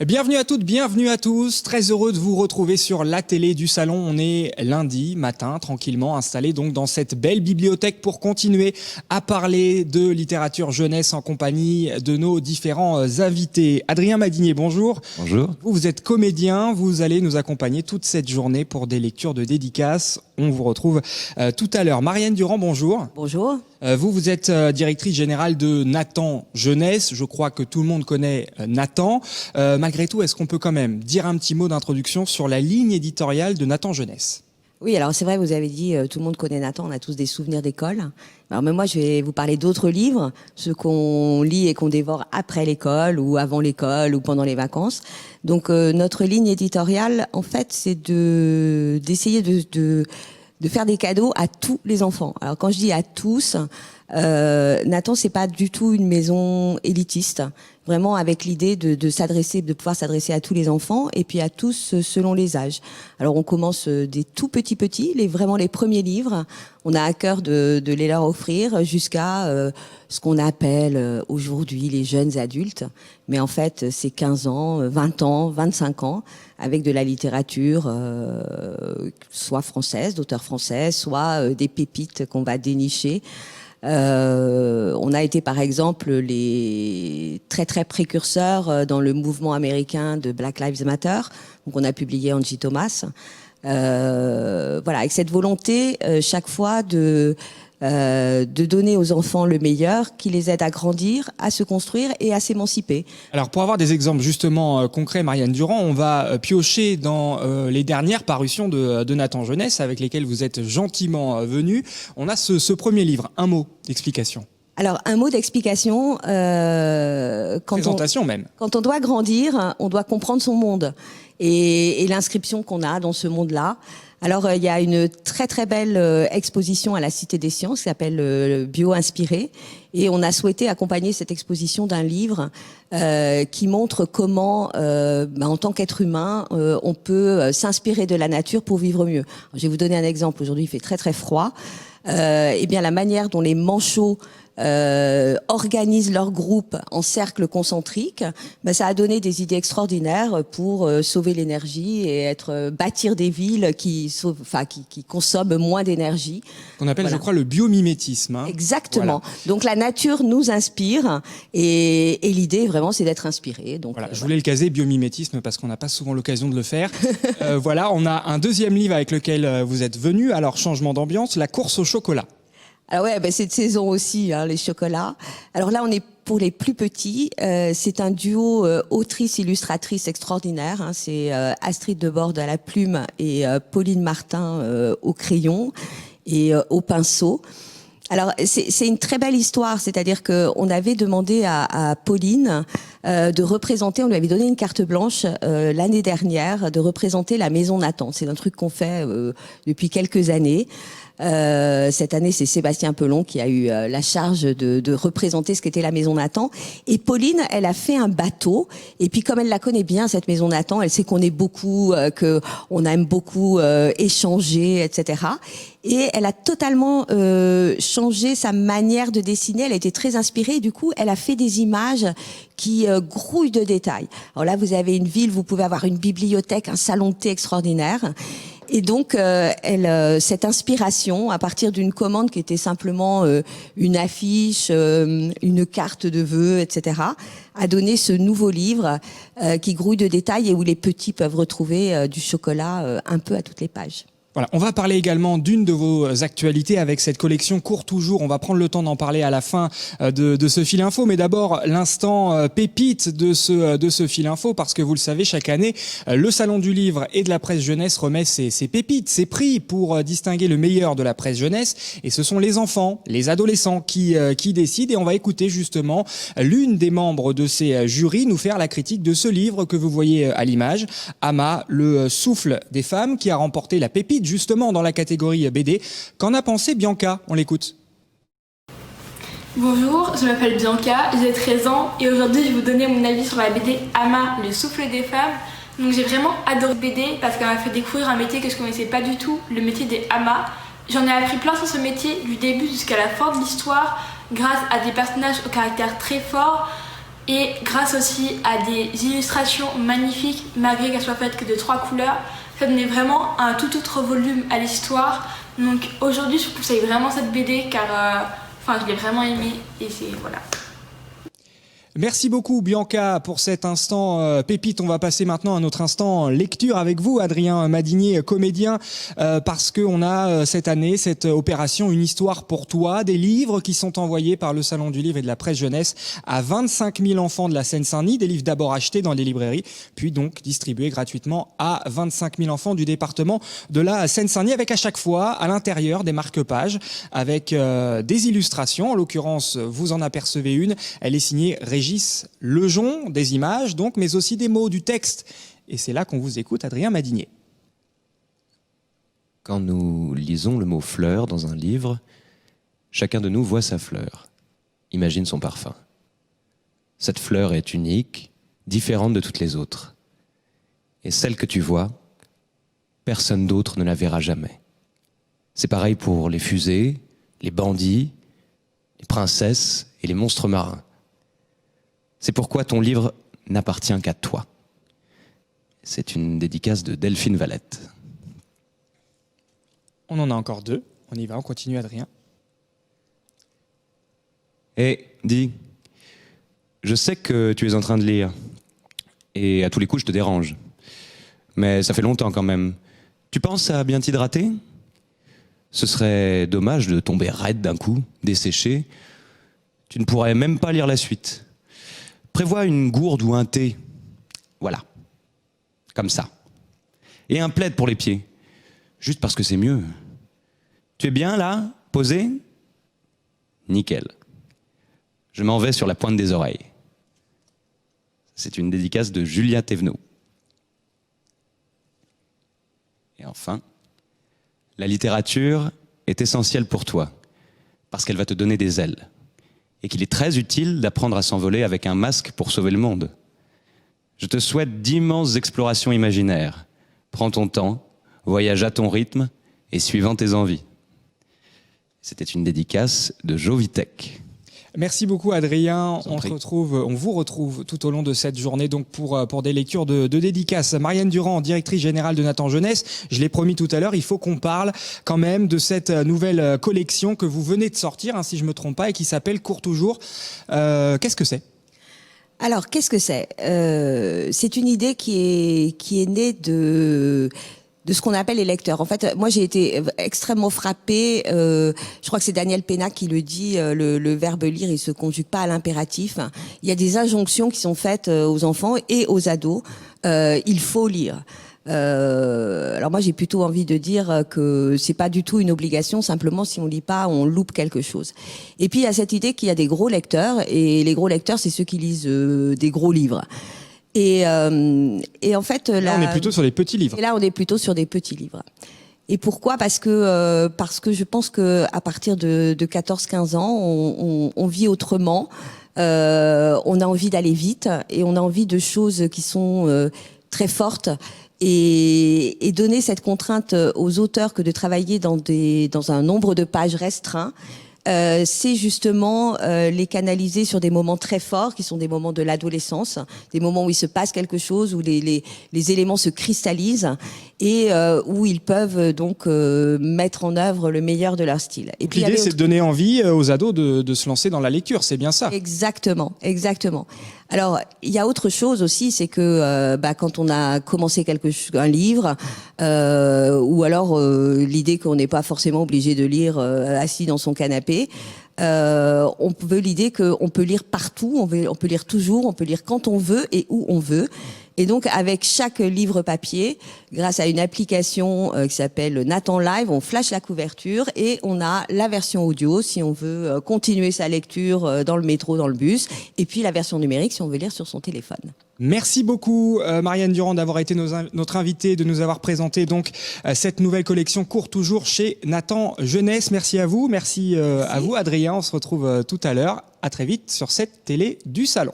Bienvenue à toutes, bienvenue à tous. Très heureux de vous retrouver sur la télé du salon. On est lundi matin, tranquillement installé donc dans cette belle bibliothèque pour continuer à parler de littérature jeunesse en compagnie de nos différents invités. Adrien Madinier, bonjour. Bonjour. Vous êtes comédien, vous allez nous accompagner toute cette journée pour des lectures de dédicaces. On vous retrouve tout à l'heure. Marianne Durand, bonjour. Bonjour. Vous êtes directrice générale de Nathan Jeunesse. Je crois que tout le monde connaît Nathan. Malgré tout, est-ce qu'on peut quand même dire un petit mot d'introduction sur la ligne éditoriale de Nathan Jeunesse ? Oui, alors c'est vrai, vous avez dit, tout le monde connaît Nathan, on a tous des souvenirs d'école. Alors mais moi, je vais vous parler d'autres livres, ceux qu'on lit et qu'on dévore après l'école ou avant l'école ou pendant les vacances. Donc notre ligne éditoriale, en fait, c'est d'essayer de faire des cadeaux à tous les enfants. Alors quand je dis à tous, Nathan, c'est pas du tout une maison élitiste, vraiment avec l'idée de pouvoir s'adresser à tous les enfants et puis à tous selon les âges. Alors on commence des tout petits, vraiment les premiers livres. On a à cœur de les leur offrir jusqu'à ce qu'on appelle aujourd'hui les jeunes adultes. Mais en fait, c'est 15 ans, 20 ans, 25 ans, avec de la littérature, soit française, d'auteurs français, soit des pépites qu'on va dénicher. On a été par exemple les très précurseurs dans le mouvement américain de Black Lives Matter. Donc on a publié Angie Thomas. Voilà, avec cette volonté chaque fois de donner aux enfants le meilleur, qui les aide à grandir, à se construire et à s'émanciper. Alors pour avoir des exemples justement concrets, Marianne Durand, on va piocher dans les dernières parutions de Nathan Jeunesse avec lesquelles vous êtes gentiment venus. On a ce premier livre, un mot d'explication. Alors un mot d'explication, présentation même. Quand on doit grandir, on doit comprendre son monde et l'inscription qu'on a dans ce monde-là. Alors il y a une très belle exposition à la Cité des Sciences qui s'appelle Bio Inspiré, et on a souhaité accompagner cette exposition d'un livre qui montre comment en tant qu'être humain on peut s'inspirer de la nature pour vivre mieux. Alors, je vais vous donner un exemple. Aujourd'hui il fait très froid. Eh bien la manière dont les manchots organisent leur groupe en cercle concentrique, ça a donné des idées extraordinaires pour sauver l'énergie et bâtir des villes qui consomment moins d'énergie. Qu'on appelle, voilà. Je crois, le biomimétisme. Hein. Exactement. Voilà. Donc la nature nous inspire et l'idée vraiment c'est d'être inspiré. Donc voilà, je voulais le caser, biomimétisme, parce qu'on n'a pas souvent l'occasion de le faire. Voilà, on a un deuxième livre avec lequel vous êtes venu. Alors changement d'ambiance, la course au chocolat. Alors ouais, c'est de saison aussi, les chocolats. Alors là, on est pour les plus petits. C'est un duo autrice-illustratrice extraordinaire. Hein. C'est Astrid Debord à la plume et Pauline Martin au crayon et au pinceau. Alors c'est une très belle histoire, c'est-à-dire que on avait demandé à Pauline de représenter, on lui avait donné une carte blanche l'année dernière de représenter la Maison Nathan. C'est un truc qu'on fait depuis quelques années. Cette année, c'est Sébastien Pelon qui a eu la charge de représenter ce qu'était la Maison Nathan. Et Pauline, elle a fait un bateau. Et puis, comme elle la connaît bien, cette Maison Nathan, elle sait qu'on est beaucoup, que on aime beaucoup échanger, etc. Et elle a totalement changé sa manière de dessiner. Elle a été très inspirée. Et du coup, elle a fait des images qui grouillent de détails. Alors là, vous avez une ville, vous pouvez avoir une bibliothèque, un salon de thé extraordinaire. Et donc, cette inspiration, à partir d'une commande qui était simplement une affiche, une carte de vœux, etc., a donné ce nouveau livre qui grouille de détails et où les petits peuvent retrouver du chocolat un peu à toutes les pages. Voilà, on va parler également d'une de vos actualités avec cette collection Court Toujours. On va prendre le temps d'en parler à la fin de ce fil info, mais d'abord l'instant pépite de ce fil info, parce que vous le savez, chaque année, le Salon du Livre et de la Presse Jeunesse remet ses pépites, ses prix pour distinguer le meilleur de la presse jeunesse. Et ce sont les enfants, les adolescents qui décident. Et on va écouter justement l'une des membres de ces jurys nous faire la critique de ce livre que vous voyez à l'image, Ama, le souffle des femmes, qui a remporté la pépite justement dans la catégorie BD. Qu'en a pensé Bianca ? On l'écoute. Bonjour, je m'appelle Bianca, j'ai 13 ans et aujourd'hui je vais vous donner mon avis sur la BD Ama, le souffle des femmes. Donc j'ai vraiment adoré BD parce qu'elle m'a fait découvrir un métier que je ne connaissais pas du tout, le métier des Ama. J'en ai appris plein sur ce métier du début jusqu'à la fin de l'histoire grâce à des personnages au caractère très fort. Et grâce aussi à des illustrations magnifiques, malgré qu'elles soient faites que de 3 couleurs, ça donnait vraiment un tout autre volume à l'histoire. Donc aujourd'hui, je vous conseille vraiment cette BD car je l'ai vraiment aimée et voilà. Merci beaucoup Bianca pour cet instant pépite. On va passer maintenant à notre instant lecture avec vous, Adrien Madinier, comédien, parce qu'on a cette année cette opération Une histoire pour toi, des livres qui sont envoyés par le Salon du Livre et de la Presse Jeunesse à 25 000 enfants de la Seine-Saint-Denis, des livres d'abord achetés dans les librairies, puis donc distribués gratuitement à 25 000 enfants du département de la Seine-Saint-Denis, avec à chaque fois à l'intérieur des marque-pages, avec des illustrations. En l'occurrence, vous en apercevez une, elle est signée Régis Lejon, des images donc, mais aussi des mots, du texte. Et c'est là qu'on vous écoute, Adrien Madinier. Quand nous lisons le mot fleur dans un livre, chacun de nous voit sa fleur, imagine son parfum. Cette fleur est unique, différente de toutes les autres. Et celle que tu vois, personne d'autre ne la verra jamais. C'est pareil pour les fusées, les bandits, les princesses et les monstres marins. C'est pourquoi ton livre n'appartient qu'à toi. C'est une dédicace de Delphine Valette. On en a encore 2. On y va, on continue, Adrien. Dis, je sais que tu es en train de lire. Et à tous les coups, je te dérange. Mais ça fait longtemps quand même. Tu penses à bien t'hydrater ? Ce serait dommage de tomber raide d'un coup, desséché. Tu ne pourrais même pas lire la suite. Prévois une gourde ou un thé. Voilà. Comme ça. Et un plaid pour les pieds. Juste parce que c'est mieux. Tu es bien là, posé ? Nickel. Je m'en vais sur la pointe des oreilles. C'est une dédicace de Julia Thévenot. Et enfin, la littérature est essentielle pour toi, parce qu'elle va te donner des ailes. Et qu'il est très utile d'apprendre à s'envoler avec un masque pour sauver le monde. Je te souhaite d'immenses explorations imaginaires. Prends ton temps, voyage à ton rythme et suivant tes envies. C'était une dédicace de Jovitek. Merci beaucoup Adrien, on vous retrouve tout au long de cette journée donc pour des lectures de dédicaces. Marianne Durand, directrice générale de Nathan Jeunesse, je l'ai promis tout à l'heure, il faut qu'on parle quand même de cette nouvelle collection que vous venez de sortir, hein, si je me trompe pas, et qui s'appelle Cours toujours. Qu'est-ce que c'est ? Alors, qu'est-ce que c'est ? C'est une idée qui est née de ce qu'on appelle les lecteurs. En fait, moi, j'ai été extrêmement frappée. Je crois que c'est Daniel Pénac qui le dit. Le verbe lire, il se conjugue pas à l'impératif. Il y a des injonctions qui sont faites aux enfants et aux ados. Il faut lire. Alors moi, j'ai plutôt envie de dire que c'est pas du tout une obligation. Simplement, si on lit pas, on loupe quelque chose. Et puis, il y a cette idée qu'il y a des gros lecteurs, et les gros lecteurs, c'est ceux qui lisent des gros livres. Et en fait, là, on est plutôt sur des petits livres. Et là, on est plutôt sur des petits livres. Et pourquoi ? Parce que je pense que à partir de 14-15 ans, on vit autrement. On a envie d'aller vite et on a envie de choses qui sont très fortes. Et donner cette contrainte aux auteurs que de travailler dans un nombre de pages restreint. C'est justement les canaliser sur des moments très forts qui sont des moments de l'adolescence, des moments où il se passe quelque chose, où les éléments se cristallisent et où ils peuvent donc mettre en œuvre le meilleur de leur style. Et puis l'idée, c'est de donner envie aux ados de se lancer dans la lecture, c'est bien ça. Exactement. Alors, il y a autre chose aussi, c'est que quand on a commencé un livre, ou alors l'idée qu'on n'est pas forcément obligé de lire assis dans son canapé, on veut l'idée qu'on peut lire partout, on peut lire toujours, on peut lire quand on veut et où on veut. Et donc, avec chaque livre papier, grâce à une application qui s'appelle Nathan Live, on flash la couverture et on a la version audio si on veut continuer sa lecture dans le métro, dans le bus, et puis la version numérique si on veut lire sur son téléphone. Merci beaucoup Marianne Durand d'avoir été notre invitée, de nous avoir présenté donc cette nouvelle collection Cours toujours chez Nathan Jeunesse. Merci à vous, merci à vous Adrien, on se retrouve tout à l'heure. À très vite sur cette télé du Salon.